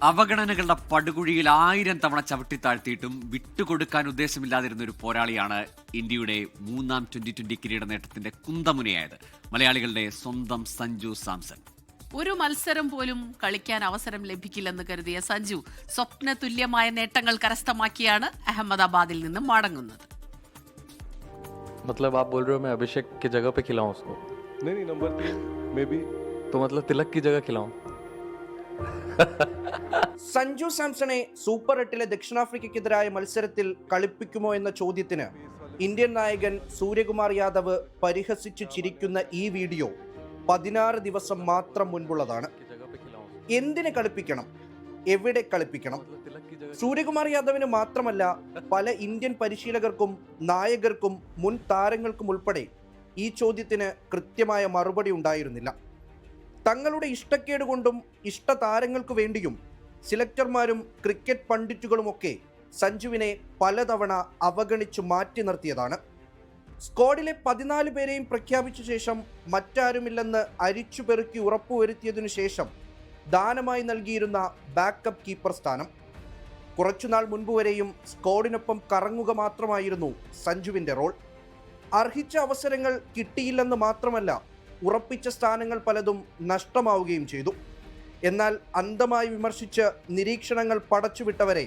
അവഗണനകളുടെ പടുകുഴിയിൽ 1000 തവണ ചവിട്ടിത്താഴ്ത്തിയിട്ടും വിട്ടുകൊടുക്കാൻ ഉദ്ദേശമില്ലാതിരുന്ന ഒരു പോരാളിയാണ് ഇന്ത്യയുടെ മൂന്നാം T20 കിരീട നേട്ടത്തിന്റെ കുന്തമുനയായത് മലയാളികളുടെ സ്വന്തം സഞ്ജു സാംസൺ. ഒരു മത്സരം പോലും കളിക്കാൻ അവസരം ലഭിക്കില്ലെന്ന് കരുതിയ സഞ്ജു സ്വപ്ന തുല്യമായ നേട്ടങ്ങൾ കരസ്ഥമാക്കിയാണ് അഹമ്മദാബാദിൽ നിന്നും മടങ്ങുന്നത്. मतलब आप बोल रहे हो मैं अभिषेक की जगह पे खिलाऊं उसको? नहीं नंबर 3 मे बी तो मतलब तिलक की जगह खिलाऊं? സഞ്ജു സാംസണെ സൂപ്പർ 8-ലെ ദക്ഷിണാഫ്രിക്കയ്ക്കെതിരായ മത്സരത്തിൽ കളിപ്പിക്കുമോ എന്ന ചോദ്യത്തിന് ഇന്ത്യൻ നായകൻ സൂര്യകുമാർ യാദവ് പരിഹസിച്ച് ചിരിക്കുന്ന ഈ വീഡിയോ 16 ദിവസം മാത്രം മുൻപുള്ളതാണ്. എന്തിന് കളിപ്പിക്കണം, എവിടെ കളിപ്പിക്കണം? സൂര്യകുമാർ യാദവിന് മാത്രമല്ല, പല ഇന്ത്യൻ പരിശീലകർക്കും നായകർക്കും മുൻ താരങ്ങൾക്കും ഉൾപ്പെടെ ഈ ചോദ്യത്തിന് കൃത്യമായ മറുപടി ഉണ്ടായിരുന്നില്ല. തങ്ങളുടെ ഇഷ്ടക്കേട് കൊണ്ടും ഇഷ്ട താരങ്ങൾക്കു വേണ്ടിയും സിലക്ടർമാരും ക്രിക്കറ്റ് പണ്ഡിറ്റുകളുമൊക്കെ സഞ്ജുവിനെ പലതവണ അവഗണിച്ചു മാറ്റി നിർത്തിയതാണ്. സ്ക്വാഡിലെ 14 പേരെയും പ്രഖ്യാപിച്ച ശേഷം മറ്റാരുമില്ലെന്ന് അരിച്ചുപെറുക്കി ഉറപ്പുവരുത്തിയതിനു ശേഷം ദാനമായി നൽകിയിരുന്ന ബാക്കപ്പ് കീപ്പർ സ്ഥാനം. കുറച്ചുനാൾ മുൻപ് വരെയും സ്ക്വാഡിനൊപ്പം കറങ്ങുക മാത്രമായിരുന്നു സഞ്ജുവിൻ്റെ റോൾ. അർഹിച്ച അവസരങ്ങൾ കിട്ടിയില്ലെന്ന് മാത്രമല്ല, ഉറപ്പിച്ച സ്ഥാനങ്ങൾ പലതും നഷ്ടമാവുകയും ചെയ്തു. എന്നാൽ അന്ധമായി വിമർശിച്ച് നിരീക്ഷണങ്ങൾ പടച്ചുവിട്ടവരെ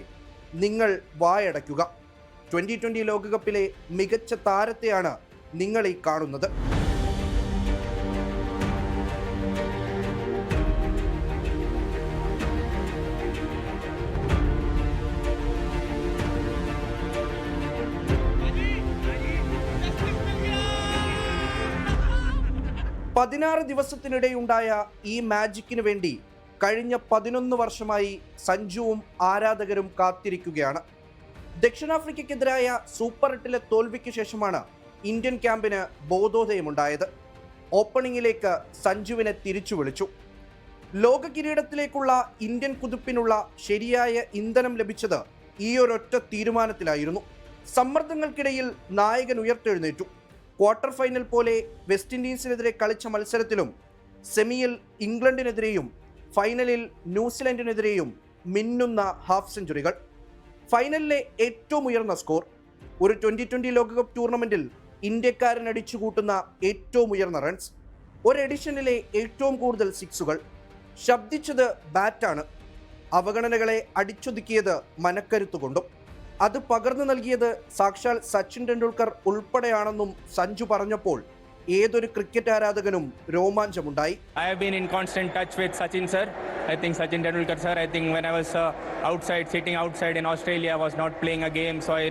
നിങ്ങൾ വായടയ്ക്കുക. 2020 ലോകകപ്പിലെ മികച്ച താരത്തെയാണ് നിങ്ങൾ ഈ കാണുന്നത്. പതിനാറ് ദിവസത്തിനിടെയുണ്ടായ ഈ മാജിക്കിന് വേണ്ടി കഴിഞ്ഞ 11 വർഷമായി സഞ്ജുവും ആരാധകരും കാത്തിരിക്കുകയാണ്. ദക്ഷിണാഫ്രിക്കയ്ക്കെതിരായ സൂപ്പർ 8-ലെ തോൽവിക്ക് ശേഷമാണ് ഇന്ത്യൻ ക്യാമ്പിന് ബോധോദയമുണ്ടായത്. ഓപ്പണിംഗിലേക്ക് സഞ്ജുവിനെ തിരിച്ചു വിളിച്ചു. ലോക കിരീടത്തിലേക്കുള്ള ഇന്ത്യൻ കുതിപ്പിനുള്ള ശരിയായ ഇന്ധനം ലഭിച്ചത് ഈ ഒരൊറ്റ തീരുമാനത്തിലായിരുന്നു. സമ്മർദ്ദങ്ങൾക്കിടയിൽ നായകൻ ഉയർത്തെഴുന്നേറ്റു. ക്വാർട്ടർ ഫൈനൽ പോലെ വെസ്റ്റ് ഇൻഡീസിനെതിരെ കളിച്ച മത്സരത്തിലും സെമിയിൽ ഇംഗ്ലണ്ടിനെതിരെയും ഫൈനലിൽ ന്യൂസിലൻഡിനെതിരെയും മിന്നുന്ന ഹാഫ് സെഞ്ചുറികൾ. ഫൈനലിലെ ഏറ്റവും ഉയർന്ന സ്കോർ. ഒരു T20 ലോകകപ്പ് ടൂർണമെൻറ്റിൽ ഇന്ത്യക്കാരൻ അടിച്ചുകൂട്ടുന്ന ഏറ്റവും ഉയർന്ന റൺസ്. ഒരു എഡിഷനിലെ ഏറ്റവും കൂടുതൽ സിക്സുകൾ. ശബ്ദിച്ചത് ബാറ്റാണ്. അവഗണനകളെ അടിച്ചൊതുക്കിയത് മനക്കരുത്തുകൊണ്ടും. അത് പകർന്നു നൽകിയത് സാക്ഷാൽ സച്ചിൻ ടെണ്ടുൽക്കർ ഉൾപ്പെടെയാണെന്നും സഞ്ജു പറഞ്ഞപ്പോൾ ഏതൊരു cricket ആരാധകനും രോമാഞ്ചമുണ്ടായി. I have been in constant touch with Sachin sir. I think Sachin Tendulkar sir. I think when I was sitting outside in Australia, I was not playing a game. So I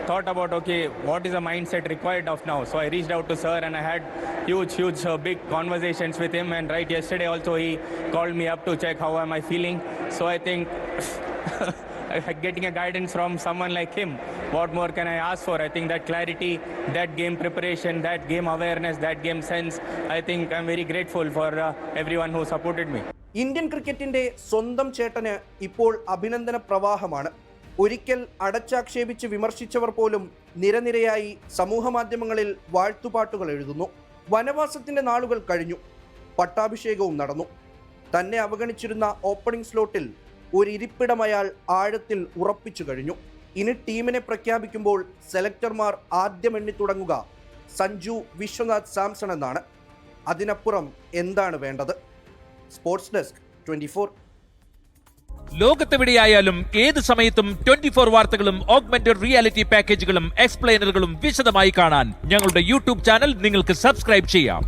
thought about, okay, what is the mindset required of now? So I reached out to sir and I had huge, big conversations with him. And right yesterday also he called me up to check how am I feeling. So I think getting a guidance from someone like him, what more can I ask for? I think that clarity, that game preparation, that game awareness, that game sense, I think I'm very grateful for everyone who supported me. Indian ക്രിക്കറ്റിന്റെ സ്വന്തം ചേട്ടന് ഇപ്പോൾ അഭിനന്ദന പ്രവാഹമാണ്. ഒരിക്കൽ അടച്ചാക്ഷേപിച്ച് വിമർശിച്ചവർ പോലും നിരനിരയായി സമൂഹ മാധ്യമങ്ങളിൽ വാഴ്ത്തുപാട്ടുകൾ എഴുതുന്നു. വനവാസത്തിന്റെ നാളുകൾ കഴിഞ്ഞു, പട്ടാഭിഷേകവും നടന്നു. തന്നെ അവഗണിച്ചിരുന്ന ഓപ്പണിംഗ് സ്ലോട്ടിൽ ഒരു ഇരിപ്പിടം അയാൾ ആഴത്തിൽ ഉറപ്പിച്ചു കഴിഞ്ഞു. ഇനി ടീമിനെ പ്രഖ്യാപിക്കുമ്പോൾ സെലക്ടർമാർ ആദ്യം എണ്ണി തുടങ്ങുക സഞ്ജു വിശ്വനാഥ് സാംസൺ എന്നാണ്. അതിനപ്പുറം എന്താണ് വേണ്ടത്? Sports desk 24. ലോകത്തെവിടെയായാലും ഏത് സമയത്തും 24 വാർത്തകളും ഓഗ്മെന്റഡ് റിയാലിറ്റി പാക്കേജുകളും എക്സ്പ്ലെയിനറുകളും വിശദമായി കാണാൻ ഞങ്ങളുടെ യൂട്യൂബ് ചാനൽ നിങ്ങൾക്ക് സബ്സ്ക്രൈബ് ചെയ്യാം.